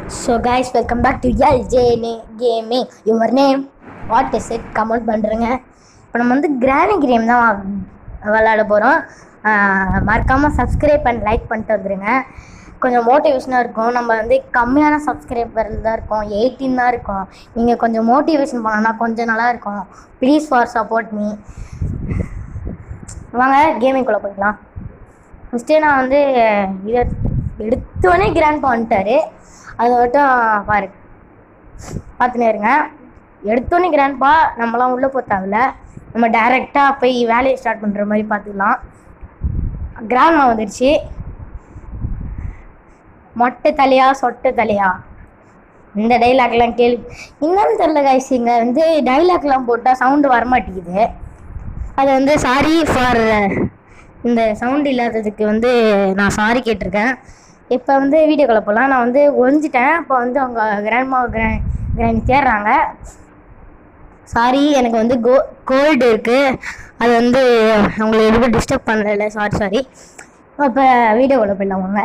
So guys, welcome back to LJ Gaming. Your name, what is it? Comment பண்ணுறேங்க. இப்போ நம்ம வந்து granny game தான் விளையாட போகிறோம். மறக்காமல் சப்ஸ்கிரைப் பண்ணி லைக் பண்ணிட்டு வந்துடுங்க. கொஞ்சம் மோட்டிவேஷனாக இருக்கும். நம்ம வந்து கம்மியான சப்ஸ்கிரைபர் தான் இருக்கோம், 18 தான் இருக்கோம். நீங்கள் கொஞ்சம் மோட்டிவேஷன் பண்ணோன்னா கொஞ்சம் நல்லா இருக்கும். Please for support me. வாங்க கேமிங்குள்ளே போய்க்கலாம். ஃபஸ்ட்டு நான் வந்து இதை எடுத்தோடனே கிராண்ட்பா வந்துட்டார். அதை மட்டும் பார்த்துனே இருங்க. எடுத்தோடனே கிராண்ட்பா நம்மளாம் உள்ளே போத்தாவில்ல, நம்ம டைரெக்டாக போய் வேலையை ஸ்டார்ட் பண்ணுற மாதிரி பார்த்துக்கலாம். கிராண்ட்மா வந்துடுச்சு. மொட்டை தலையா சொட்டை தலையா இந்த டைலாக்லாம் கேள்வி என்னன்னு தெரில காய்ஸ். இங்கே வந்து டைலாக்லாம் போட்டால் சவுண்டு வரமாட்டேங்குது. அது வந்து சாரி ஃபார் இந்த சவுண்டு இல்லாததுக்கு வந்து நான் சாரி கேட்டிருக்கேன். இப்போ வந்து வீடியோக்குள்ளே போகலாம். நான் வந்து ஒழிஞ்சிட்டேன். இப்போ வந்து அவங்க கிராண்டி தேடுறாங்க. சாரி, எனக்கு வந்து கோல்டு இருக்குது. அது வந்து அவங்களை எதுவும் டிஸ்டர்ப் பண்ணல. சாரி. இப்போ வீடியோக்குள்ளே போயிடலாம் வாங்க.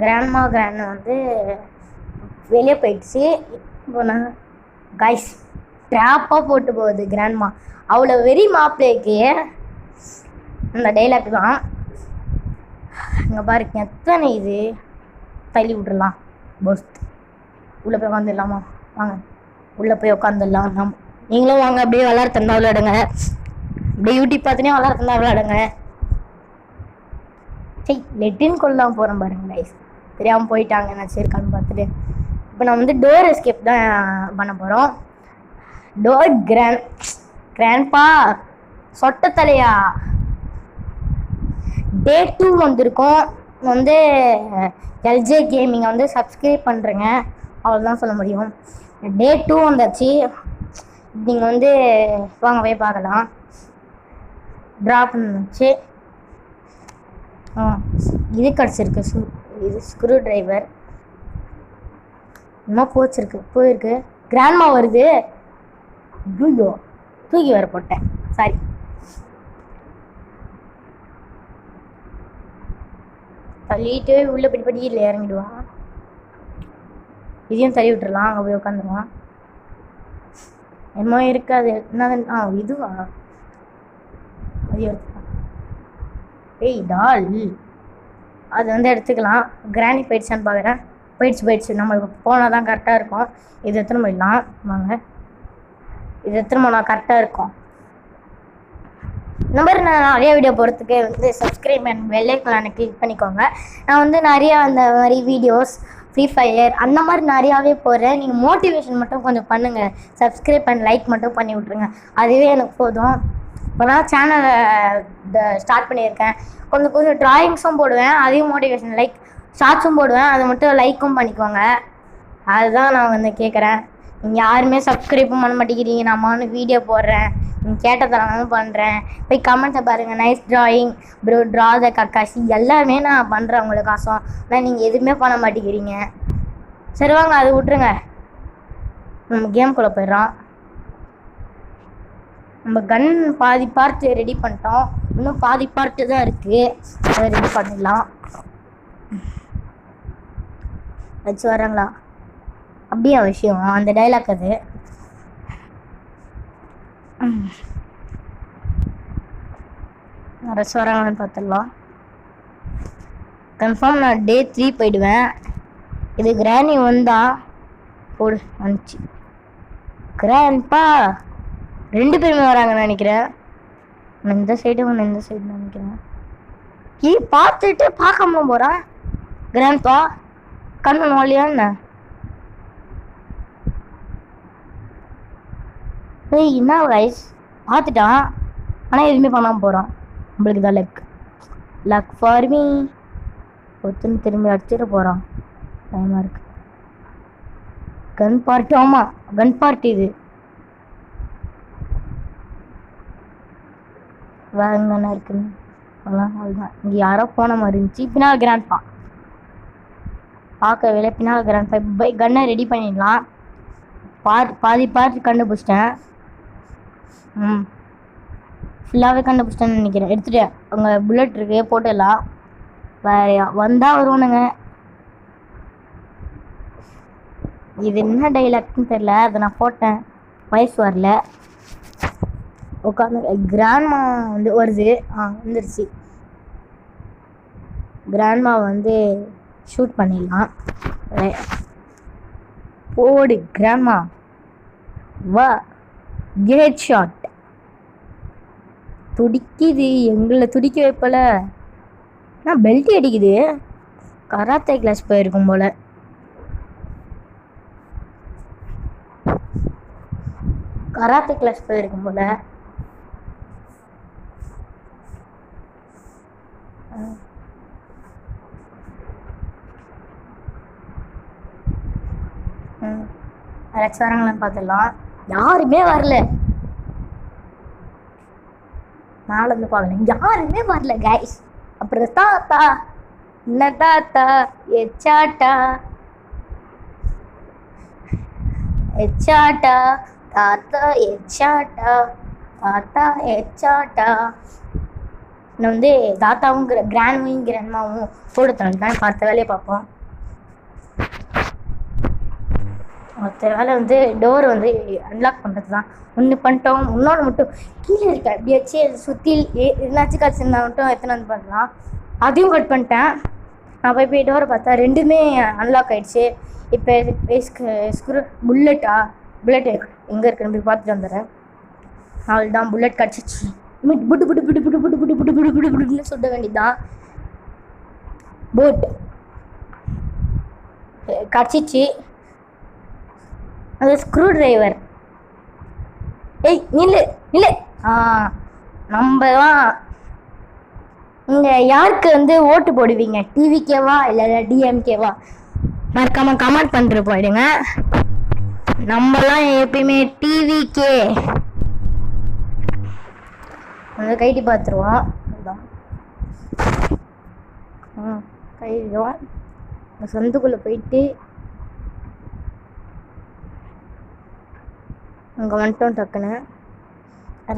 கிராண்ட் வந்து வெளியே போயிடுச்சு. இப்போ நான் கைஸ் ட்ராப்பாக போட்டு போகுது கிராண்ட்மா. அவ்வளோ வெறி மாப்பிள்ளைக்கு இந்த டைலாக் தான். இங்கே பாருங்க எத்தனை இது தள்ளி விட்றலாம். போஸ்ட் உள்ளே போய் உட்காந்துடலாமா? வாங்க உள்ளே போய் உட்காந்துடலாம். நீங்களும் வாங்க, அப்படியே விளாட்றதா விளையாடுங்க. அப்படியே யூடியூப் பார்த்துனே விளாட்றதா விளையாடுங்க. சரி, லெட்டின் கொள்ளலாம் போகிறேன் பாருங்க கைஸ். தெரியாமல் போயிட்டாங்க நான் சரிக்கான்னு பார்த்துட்டு. இப்போ நான் வந்து டோர் எஸ்கேப் தான் பண்ண போகிறோம். டோர் கிராண்ட்பா சொட்ட தலையா Day 2 வந்திருக்கோம். வந்து எல்ஜே கேமிங்கை வந்து சப்ஸ்கிரைப் பண்ணுறேங்க, அவ்வளோதான் சொல்ல முடியும். Day 2 வந்தாச்சு. நீங்கள் வந்து வாங்க போய் பார்க்கலாம். ட்ராப் பண்ணிச்சு. இது கிடச்சிருக்கு. இது ஸ்க்ரூ டிரைவர் இன்னும் போயிருக்கு. கிராண்ட்மா வருது. ஐயோ, தூக்கி வேற போட்டேன். சாரி. தள்ளிட்டு உள்ளே படிப்படியில் இறங்கிடுவான். இதையும் தள்ளி விட்டுறலாம். அங்கே போய் உட்காந்துருவான். என்னமோ இருக்காது. என்ன இதுவா? அது எடுத்துக்கலாம். ஏய் டால், அது வந்து எடுத்துக்கலாம். கிராணி போயிடுச்சான்னு பார்க்குறேன். போயிடுச்சு. நம்ம போனால் தான் கரெக்டாக இருக்கும். இது எத்தனை போயிடலாம் வாங்க. இது எத்தனை போனால் கரெக்டாக இருக்கும். இந்த மாதிரி நான் நிறையா வீடியோ போகிறதுக்கு வந்து சப்ஸ்கிரைப் அண்ட் பெல் ஐகானை கிளிக் பண்ணிக்கோங்க. நான் வந்து நிறையா அந்த மாதிரி வீடியோஸ், ஃப்ரீ ஃபயர் அந்த மாதிரி நிறையாவே போடுறேன். நீங்கள் மோட்டிவேஷன் மட்டும் கொஞ்சம் பண்ணுங்கள். சப்ஸ்கிரைப் அண்ட் லைக் மட்டும் பண்ணி விட்ருங்க, அதுவே எனக்கு போதும். இப்போ நான் சேனலை ஸ்டார்ட் பண்ணியிருக்கேன். கொஞ்சம் ட்ராயிங்ஸும் போடுவேன், அதையும் மோட்டிவேஷன் லைக் ஷார்ட்ஸும் போடுவேன். அதை மட்டும் லைக்கும் பண்ணிக்கோங்க. அதுதான் நான் வந்து கேட்குறேன். நீங்கள் யாருமே சப்ஸ்கிரைப்பும் பண்ண மாட்டேங்கிறீங்க. நான் வீடியோ போடுறேன், நீங்கள் கேட்டதெல்லாம் பண்ணுறேன். போய் கமெண்ட்ஸை பாருங்கள். Nice drawing bro, draw the Kakashi எல்லாமே நான் பண்ணுறேன் உங்களுக்கு காசும். ஆனால் நீங்கள் எதுவுமே பண்ண மாட்டேங்கிறீங்க. சரி வாங்க, அதை விட்டுருங்க. நம்ம கேம்குள்ளே போயிடுறோம். நம்ம கன் பாதி பார்ட்டு ரெடி பண்ணிட்டோம். இன்னும் பாதி பார்ட்டு தான் இருக்குது. அதை ரெடி பண்ணிடலாம். வச்சு வராங்களா? அப்படியே விஷயம் அந்த டைலாக். அது ரசம் வராங்கன்னு பார்த்துடலாம். கன்ஃபார்ம் நான் Day 3 போயிடுவேன். இது கிராணி வந்தா போடு வந்துச்சு. கிராண்ட்பா 2 பேருமே வராங்கன்னு நினைக்கிறேன். நான் இந்த சைடு நினைக்கிறேன். பார்த்துட்டு பார்க்காம போகிறான் கிராண்ட்பா. கண்ணன் வாலியா என்ன? என்ன ரைஸ் பார்த்துட்டான், ஆனால் எதுவுமே பண்ணாமல் போகிறான். நம்மளுக்கு தான் லக் ஃபார் மீ. ஒருத்தன்னு திரும்பி அடிச்சுட்டு போகிறான். பயமாக இருக்கு. கன் பார்ட்டி. ஆமாம், கன் பார்ட்டி. இது வேற எங்கன்னா இருக்குன்னு அவ்வளோதான். இங்கே யாரோ போன மாதிரி இருந்துச்சு. பின்னால் கிராண்ட்பா பார்க்கவே. பின்னால் கிராண்ட்பா கன்னை ரெடி பண்ணிடலாம். பாதி பார்த்து கண்டுபிடிச்சிட்டேன். ஃபுல்லாகவே கண்டுபிடிச்சிட்டேன்னு நினைக்கிறேன். எடுத்துகிட்டு அங்கே புல்லட் இருக்கு, போட்டுடலாம். வேறையா வந்தால் வருவானுங்க. இது என்ன டைலாக்னு தெரியல, அதை நான் போட்டேன், வயசு வரல. உட்காந்து கிராண்ட்மா வந்து வருது, வந்துருச்சு. கிராண்ட்மா வந்து ஷூட் பண்ணிடலாம். போடு கிராண்ட்மா, வா, கேட் ஷாட். துடிக்குது, எங்களை துடிக்க வைப்பல. நான் பெல்ட் அடிக்குது, கராத்தே கிளாஸ் போயிருக்கும் போல. கராத்தே கிளாஸ் போயிருக்கும் போல. யாராச்சும் வராங்களான்னு பார்த்துடலாம். யாருமே வரல, மேல இருந்து பார்க்கல, யாருமே வரல கைஸ். அப்புறம் தாத்தா, என்ன தாத்தா, எச்சாட்டா எச்சாட்டா, தாத்தா எச்சாட்டா, தாத்தா எச்சாட்டா. இன்னும் வந்து தாத்தாவும் கிராண்ட்மாவும் கிராண்ட்மாவும் போட தான் பார்த்த வேலையை பார்ப்போம். மற்ற வேலை வந்து டோர் வந்து அன்லாக் பண்ணுறது தான். ஒன்று பண்ணிட்டோம், இன்னொன்று மட்டும் கீழே இருக்க அப்படியாச்சு சுற்றி என்னாச்சும் காய்ச்சிருந்தா மட்டும் எத்தனை வந்து பண்ணலாம். அதையும் கட் பண்ணிட்டேன். நான் போய் டோரை பார்த்தா ரெண்டுமே அன்லாக் ஆகிடுச்சு. இப்போ புல்லட் எங்கே இருக்குன்னு போய் பார்த்துட்டு வந்துடுறேன். அவள் தான் புல்லட் கிடச்சிச்சு. புட்டு புட்டு புட்டு புட்டு புட்டு புட்டு புட்டு புட்டு புட்டு புட்டுன்னு சுட்ட வேண்டியதுதான். போட் கிடச்சிச்சு. அது ஸ்க்ரூ டிரைவர். ஏய் நில்லு நில்லு. நம்ம தான். நீங்கள் யாருக்கு வந்து ஓட்டு போடுவீங்க, டிவிக்கேவா இல்லை டிஎம்கேவா? மறக்காம கமெண்ட் பண்ணிட்டு போயிடுங்க. நம்மலாம் எப்பயுமே டிவிக்கே. வந்து கைட்டி பார்த்துருவோம். கைடுவோம். சந்துக்குள்ளே போயிட்டு அங்கே வந்துட்டோம். டக்குன்னு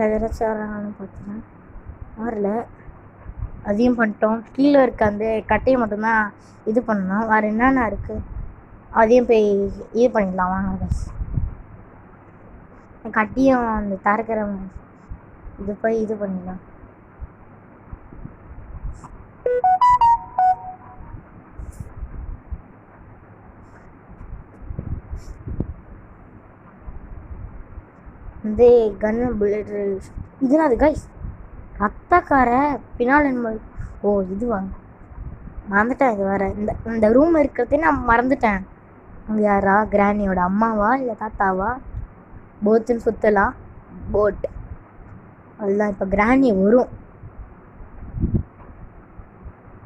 யாராச்சும் வராங்கன்னு பார்த்துறேன், வரல. அதையும் பண்ணிட்டோம். கீழே இருக்க அந்த கட்டையை மட்டும்தான் இது பண்ணணும். வேறு என்னென்ன இருக்குது அதையும் போய் இது பண்ணிடலாம் வாங்க. கட்டியும் அந்த திறக்கிற இது போய் இது பண்ணிடலாம். வந்து கன்னு புல்லட் இதுனா அது கைஸ் ரத்தக்கார பின்னால் என்ன. ஓ இதுவா, மறந்துட்டேன். இது வேறு இந்த ரூம் இருக்கிறதே நான் மறந்துட்டேன். அங்கே யாரா, கிராணியோட அம்மாவா இல்லை தாத்தாவா? போத்துன்னு சுற்றலாம், போட். அதுதான் இப்போ கிராணி வரும்.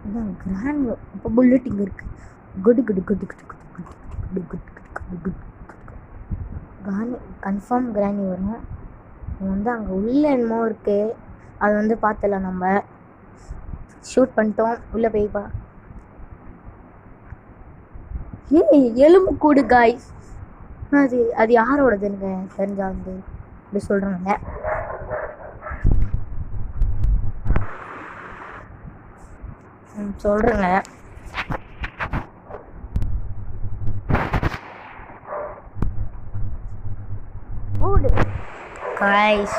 இதுதான் கிராணி. இப்போ புல்லட் இங்கே இருக்குது. குடு குடு குடு குடு குடு குடு குடு குடு குடு குடு. கிராணி கன்ஃபார்ம் கிராணி வரும். வந்து அங்கே உள்ள என்னமோ இருக்குது, அது வந்து பார்த்தல. நம்ம ஷூட் பண்ணிட்டோம். உள்ளே போய்ப்பா. எலும்பு கூடு காய்ஸ். அது யாரோடதுன்னு தெரிஞ்சா வந்து இப்படி சொல்கிறாங்க. சொல்கிறேங்க. கைஸ்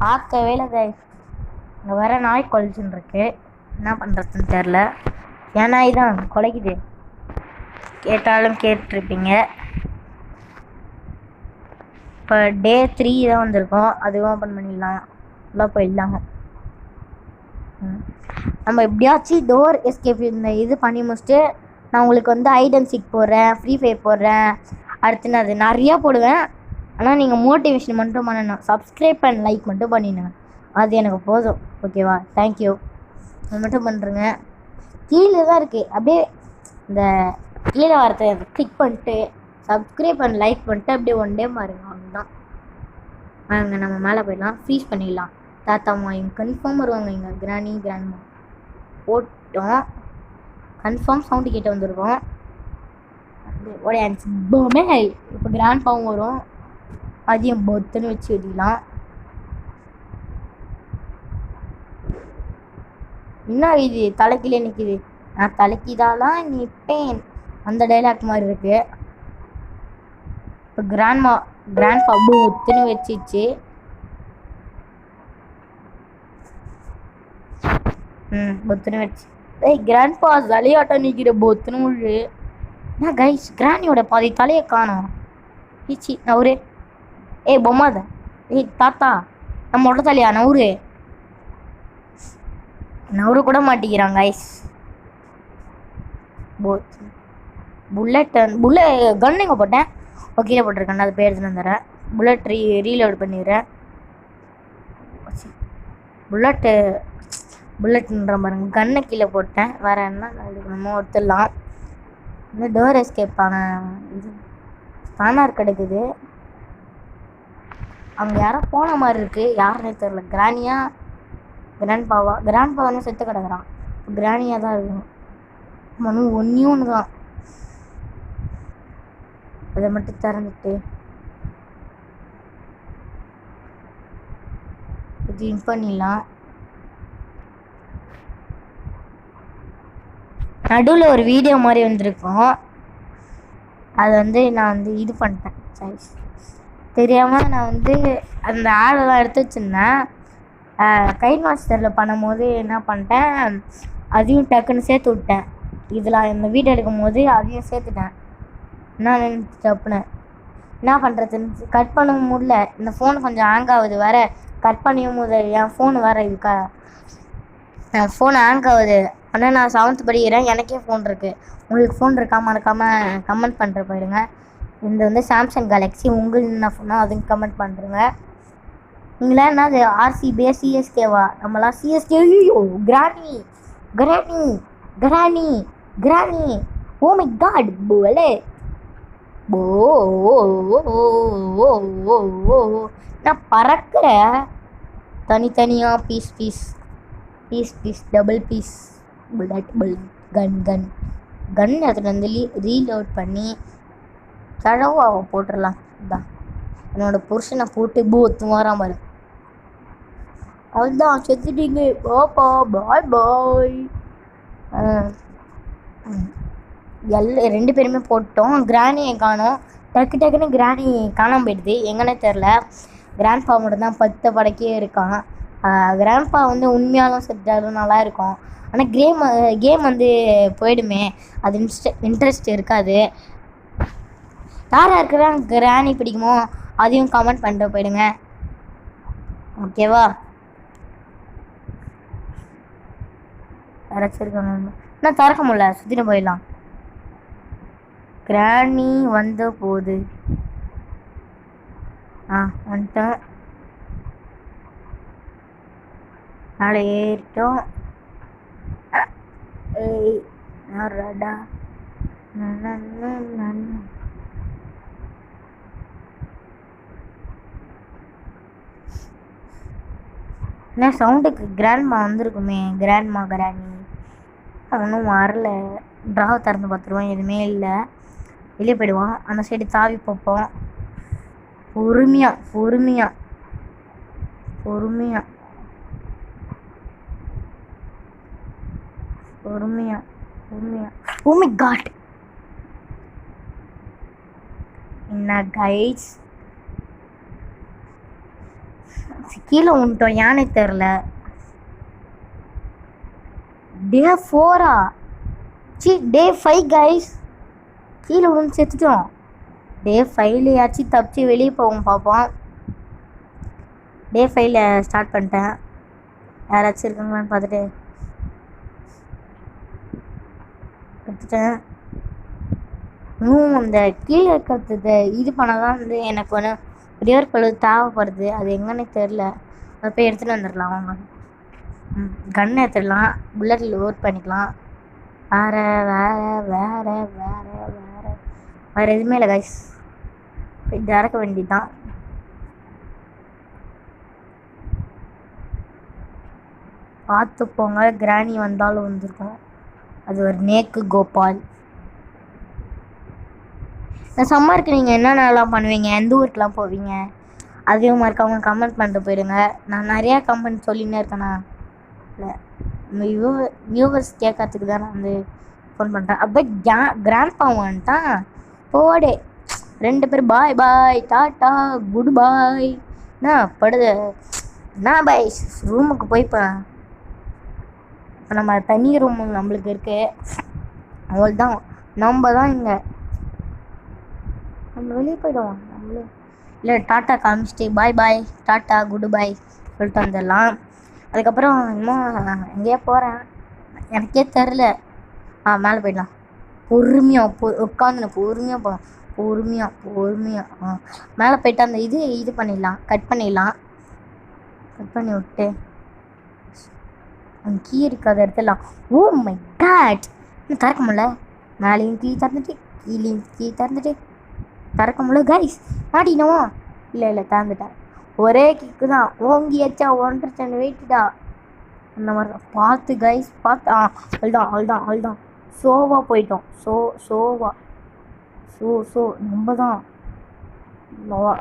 பார்க்கவே இல்லை கைஸ். இங்கே வேற நாய் கொலைச்சுன்னு இருக்கு. என்ன பண்ணுறதுன்னு தெரில. ஏன் நாய் தான் கொலைக்குது, கேட்டாலும் கேட்டிருப்பீங்க. இப்போ டே 3 தான் வந்திருக்கோம். அதுவும் ஓப்பன் பண்ணிடலாம். எல்லாம் போயிடலாம். நம்ம எப்படியாச்சும் டோர் எஸ்கேப் இந்த இது பண்ணி முடிச்சுட்டு நான் உங்களுக்கு வந்து ஹைட் அண்ட் சீக் போடுறேன், ஃப்ரீ ஃபயர் போடுறேன். அடுத்து நான் அது நிறையா போடுவேன். ஆனால் நீங்கள் மோட்டிவேஷன் மட்டும் பண்ணணும். சப்ஸ்கிரைப் அண்ட் லைக் மட்டும் பண்ணிடுங்க, அது எனக்கு போதும். ஓகேவா? தேங்க்யூ. அது மட்டும் பண்ணுறேங்க. கீழே தான் இருக்குது. அப்படியே இந்த கீழே வரத்தை கிளிக் பண்ணிட்டு சப்ஸ்கிரைப் அண்ட் லைக் பண்ணிட்டு அப்படியே ஒன் டே பாருங்க. அவ்வளோதான். வாங்க நம்ம மேலே போயிடலாம். ஃப்ரீஸ் பண்ணிடலாம். தாத்தாம்மா இவங்க கன்ஃபார்ம் வருவாங்க. இங்கே கிராண்ட்மா போட்டோம். கன்ஃபார்ம் சவுண்டு கேட்டு வந்துருக்கோம். ஓடே பொம்மை. இப்போ கிராண்ட்பாவும் வரும். அதையும் பொத்துன்னு வச்சு வெட்டிக்கலாம். என்ன இது தலைக்கிலே நிற்கிது? நான் தலைக்கிதாலாம் நிற்பேன். அந்த டைலாக் மாதிரி இருக்கு. இப்போ கிராண்ட்பா பொத்துன்னு வச்சிச்சு. பொத்துன்னு வச்சு. ஏய் கிராண்ட்பா விளையாட்டம் நிற்கிற பொத்துன்னு உள்ள. என்ன கைஸ் கிராணியோட பாதி தலையை காணோம். ஈச்சி நவுரு. ஏய் பொம்மாத. ஏய் தாத்தா நம்ம ஒட்ட தலையா நவுரு. நவுரு கூட மாட்டிக்கிறான் கைஸ். புல்லட் கன் எங்கே போட்டேன்? ஓகே போட்டிருக்கேன். அது பேர் எடுத்துன்னு வந்துடுறேன். புல்லட் ரீலோட் பண்ணிடுறேன். புல்லட்ன்ற பாருங்க கன்னை கீழே போட்டேன். வேறு என்ன நம்ம ஒருத்தரலாம். இந்த டோர் எஸ்கேப்பான இது ஸ்பானர் கிடைக்குது. அங்கே யாரோ போன மாதிரி இருக்குது. யாருன்னே தெரில. கிராணியா கிராண்ட்பாவானே செத்து கிடக்குறான். கிராணியாக தான் இருக்கும். மனு ஒன்று தான். அதை மட்டும் திறந்துட்டு இது இன் பண்ணிடலாம். நடுவில் ஒரு வீடியோ மாதிரி வந்திருக்கும். அதை நான் இது பண்ணிட்டேன். தெரியாமல் நான் அந்த ஆடெல்லாம் எடுத்து வச்சுருந்தேன். கைட் மாஸ்டரில் பண்ணும்போது என்ன பண்ணிட்டேன், அதையும் டக்குன்னு சேர்த்து விட்டேன். இதில் இந்த வீடியோ எடுக்கும் போது அதையும் சேர்த்துட்டேன். நான் தப்புனேன். என்ன பண்ணுறதுன்னு கட் பண்ண முடியல. இந்த ஃபோன் கொஞ்சம் ஹேங் ஆகுது வேறு. கட் பண்ணியும் போது என் ஃபோனு வேறு இருக்கா. ஃபோன் ஹேங் ஆகுது. ஆனால் நான் 7th படிக்கிறேன். எனக்கே ஃபோன் இருக்குது. உங்களுக்கு ஃபோன் இருக்கா மறக்காமல் கமெண்ட் பண்ணுற போயிடுங்க. இந்த சாம்சங் கேலக்ஸி உங்களுக்கு என்ன ஃபோனோ அதுவும் கமெண்ட் பண்ணுறேங்க. நீங்களாம் என்னது ஆர்சிபியா சிஎஸ்கேவா? நம்மளாம் சிஎஸ்கே. கிராணி கிராணி கிராணி கிராணி. ஓ மை காட் போலே போ. நான் பறக்கிற தனித்தனியாக piece piece piece piece double piece bullet gun எடுத்துகிட்டு ரீலோட் பண்ணி தடவை போட்டுடலாம். இதான் என்னோட புருஷனை போட்டு ஒத்து வராம பாரு. அதுதான் செத்துட்டீங்க. பாப்பா பாய் பாய். ரெண்டு பேருமே போட்டோம். கிராணியை காணோம். டக்குன்னு கிராணி காணாமல் போயிடுது. எங்கன்னே தெரில. கிராண்ட்பா மட்டும் தான் 10 படைக்கே இருக்கான். கிராண்ட்பா உண்மையாலும் செட்டாலும் நல்லா இருக்கும். ஆனால் கேம் போயிடுமே. அது இன்ட்ரெஸ்ட் இருக்காது. யார் யாருக்குதான் கிராணி பிடிக்குமோ அதையும் கமெண்ட் பண்ணிட்டு போயிடுங்க. ஓகேவா? யாராச்சும் நான் திறக்க முடியல. சுற்றிட்டு போயிடலாம். கிராணி வந்த போது வந்துட்டேன். நாளை ஏறிட்டோம். யாரடா என்ன சவுண்டுக்கு கிராண்ட்மா வந்திருக்குமே. கிராண்ட்மா கிராணி ஒன்றும் வரல. ட்ராவை திறந்து பார்த்துருவோம். எதுவுமே இல்லை. வெளியே போயிடுவான். அந்த சைடு தாவி பார்ப்போம். பொறுமையாக பொறுமையாக பொறுமையாக பொறுமையாக பொறுமையாக. Oh my god. என்ன கைஸ் கீழே வந்துட்டோம். யானே தெரில. Day 4 day 5 guys. கீழே விழுந்து செத்துட்டோம். டே 5லயாச்சும் தப்பிச்சு வெளியே போவோம் பார்ப்போம். டே 5ல் ஸ்டார்ட் பண்ணிட்டேன். யாராச்சும் இருக்காங்களான்னு பார்த்துட்டு எடுத்துட்டேன். இந்த கீழே இருக்கிறது இது பண்ணால் தான் எனக்கு ரியர் கலர் தேவைப்படுது. அது எங்கன்னே தெரில. அதை போய் எடுத்துகிட்டு வந்துடலாம். அவங்க கன் எடுத்துடலாம். புல்லட்டில் லோட் பண்ணிக்கலாம். வேறு எதுவுமே இல்லை கைஸ். போய் திறக்க வேண்டியதுதான். பார்த்து போங்க. கிராணி வந்தாலும் வந்திருக்கும். அது ஒரு நேக்கு கோபால். இந்த சம்மருக்கு நீங்கள் என்னென்னலாம் பண்ணுவீங்க? எந்த ஊருக்கெலாம் போவீங்க? அதையும் மறக்காம கமெண்ட் பண்ணிட்டு போயிடுங்க. நான் நிறையா கமெண்ட் சொல்லினே இருக்கேண்ணா. இல்லை வியூவர்ஸ் கேட்கறதுக்கு தான் நான் ஃபோன் பண்ணுறேன். அப்போ கிராண்ட்பா வந்துட்டான். போடே 2 பேர் பாய் பாய் டாட்டா குட் பாய். என்ன படுது என்ன பாய் ரூமுக்கு போய்ப்பேன். இப்போ நம்ம தனி ரூம் நம்மளுக்கு இருக்கு. அவ்வளோதான் நம்ம தான் இங்கே நம்ம வெளியே போயிடுவோம். நம்மளே இல்லை டாட்டா காமிச்சிட்டு பாய் பாய் டாட்டா குட் பாய் சொல்லிட்டு வந்துடலாம். அதுக்கப்புறம் இன்னும் எங்கேயா போகிறேன் எனக்கே தெரில. மேலே போயிடலாம். பொறுமையாக உட்காந்து பொறுமையாக போகலாம். பொறுமையாக மேலே போயிட்டு அந்த இது பண்ணிடலாம். கட் பண்ணிடலாம். கட் பண்ணி விட்டு அந்த கீ இருக்காத இடத்துலாம். ஓ மை காட் இன்னும் திறக்க முடியல. மேலேயும் கீ திறந்துட்டு கீழேயும் கீ திறந்துட்டு திறக்க முடியல கைஸ். மாட்டினவோ இல்லை திறந்துட்டேன். ஒரே கிக்கு தான் ஓங்கியாச்சா 1 டன் வெயிட்டுடா. அந்த மாதிரி தான் பார்த்து கைஸ் பார்த்து. அவ்வளோதான் சோவாக போயிட்டோம். சோவா நம்ம தான்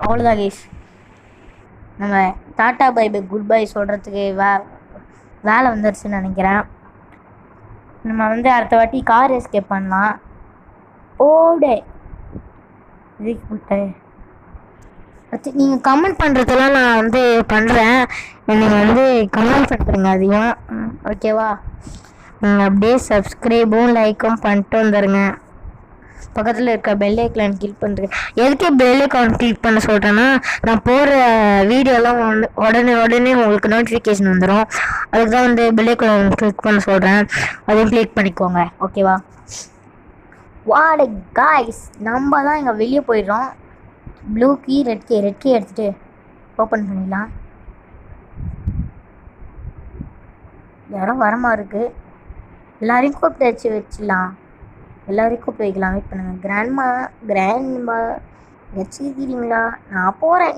அவ்வளோதான் கைஸ். நம்ம tata bye bye good bye சொல்கிறதுக்கு வேலை வந்துடுச்சுன்னு நினைக்கிறேன். நம்ம வந்து அடுத்த வாட்டி கார் எஸ்கேப் பண்ணலாம். ஓடே இதுக்கு அடுத்து நீங்கள் கமெண்ட் பண்ணுறதெல்லாம் நான் வந்து பண்ணுறேன். நீங்கள் வந்து கமெண்ட் பண்ணுறீங்க அதிகம். ஓகேவா? நீங்கள் அப்படியே சப்ஸ்கிரைபும் லைக்கும் பண்ணிட்டு வந்துடுங்க. பக்கத்தில் இருக்க பெல் ஐக்கான் கிளிக் பண்ணுறேன். எதுக்கே பெல் ஐக்கான் கிளிக் பண்ண சொல்கிறேன்னா நான் போகிற வீடியோலாம் உடனே உங்களுக்கு நோட்டிஃபிகேஷன் வந்துடும். அதுக்கு தான் வந்து பெல் ஐக்கான் கிளிக் பண்ண சொல்கிறேன். அதையும் கிளிக் பண்ணிக்கோங்க. ஓகேவா? வாட் காய்ஸ் நம்ம தான் இங்கே வெளியே போயிடுறோம். ப்ளூ கீ ரெட் கீ எடுத்துகிட்டு ஓப்பன் பண்ணிடலாம். இடம் வரமா இருக்குது. எல்லாரையும் கூப்பிட்டு வச்சிடலாம். எல்லாரையும் கூப்பிட்டு வைக்கலாம். வெயிட் பண்ணுங்கள். கிராண்ட்மா வச்சுக்கிறீங்களா? நான் போகிறேன்.